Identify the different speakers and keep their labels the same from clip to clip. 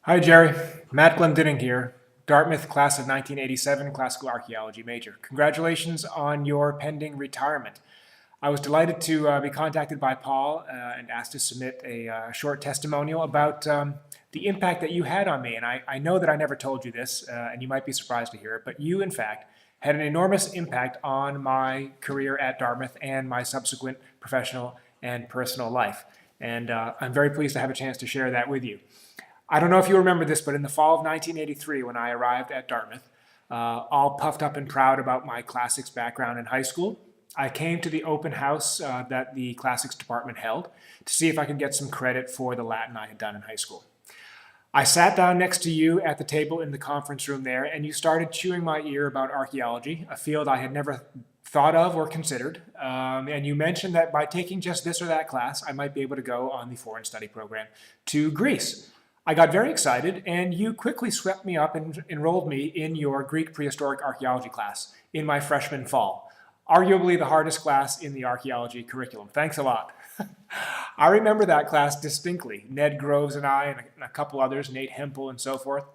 Speaker 1: Hi, Jerry. Matt Glendinning here, Dartmouth class of 1987, classical archaeology major. Congratulations on your pending retirement. I was delighted to be contacted by Paul and asked to submit a short testimonial about the impact that you had on me. And I know that I never told you this, and you might be surprised to hear it, but you, in fact, had an enormous impact on my career at Dartmouth and my subsequent professional and personal life. And I'm very pleased to have a chance to share that with you. I don't know if you remember this, but in the fall of 1983, when I arrived at Dartmouth, all puffed up and proud about my classics background in high school, I came to the open house that the classics department held to see if I could get some credit for the Latin I had done in high school. I sat down next to you at the table in the conference room there, and you started chewing my ear about archaeology, a field I had never thought of or considered. And you mentioned that by taking just this or that class, I might be able to go on the foreign study program to Greece. I got very excited, and you quickly swept me up and enrolled me in your Greek prehistoric archaeology class in my freshman fall. Arguably the hardest class in the archaeology curriculum. Thanks a lot. I remember that class distinctly. Ned Groves and I, and a couple others, Nate Hempel and so forth.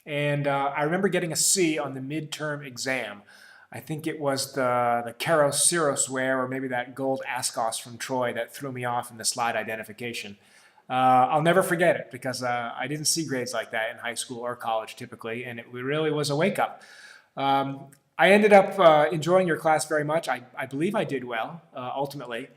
Speaker 1: And I remember getting a C on the midterm exam. I think it was the Keros Syros ware, or maybe that gold Ascos from Troy that threw me off in the slide identification. I'll never forget it because I didn't see grades like that in high school or college typically, and it really was a wake-up. I ended up enjoying your class very much. I believe I did well, ultimately.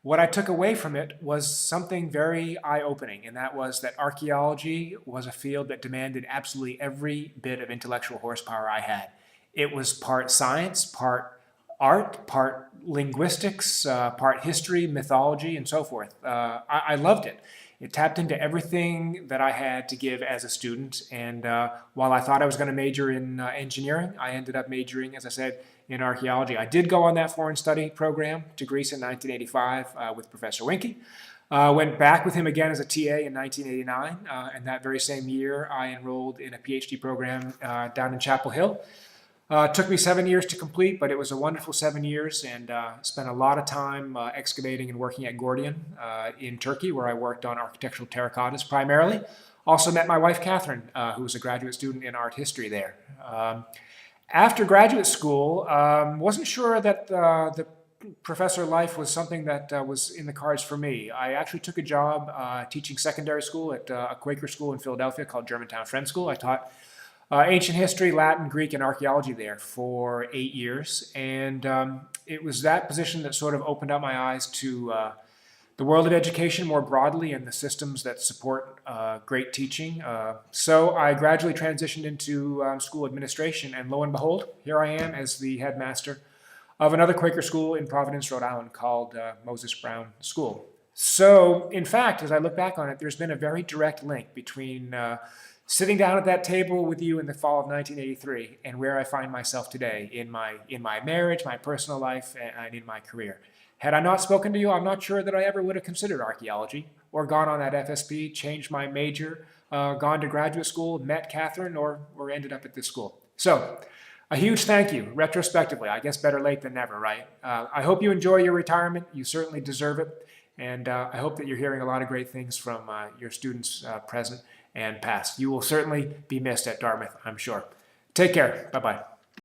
Speaker 1: What I took away from it was something very eye-opening, and that was that archaeology was a field that demanded absolutely every bit of intellectual horsepower I had. It was part science, part art, part linguistics, part history, mythology, and so forth. I loved it. It tapped into everything that I had to give as a student, and while I thought I was going to major in engineering, I ended up majoring, as I said, in archaeology. I did go on that foreign study program to Greece in 1985 with Professor Winke. Went back with him again as a TA in 1989, and that very same year I enrolled in a PhD program down in Chapel Hill. Took me 7 years to complete, but it was a wonderful 7 years, and spent a lot of time excavating and working at Gordian in Turkey, where I worked on architectural terracottas primarily. Also met my wife, Catherine, who was a graduate student in art history there. After graduate school, wasn't sure that the professor life was something that was in the cards for me. I actually took a job teaching secondary school at a Quaker school in Philadelphia called Germantown Friends School. I taught ancient history, Latin, Greek, and archaeology there for 8 years. And it was that position that sort of opened up my eyes to the world of education more broadly and the systems that support great teaching. So I gradually transitioned into school administration, and lo and behold, here I am as the headmaster of another Quaker school in Providence, Rhode Island called Moses Brown School. So, in fact, as I look back on it, there's been a very direct link between sitting down at that table with you in the fall of 1983 and where I find myself today in my marriage, my personal life, and in my career. Had I not spoken to you, I'm not sure that I ever would have considered archaeology or gone on that FSP, changed my major, gone to graduate school, met Catherine, or ended up at this school. So, a huge thank you, retrospectively. I guess better late than never, right? I hope you enjoy your retirement. You certainly deserve it. And I hope that you're hearing a lot of great things from your students present and past. You will certainly be missed at Dartmouth, I'm sure. Take care. Bye-bye.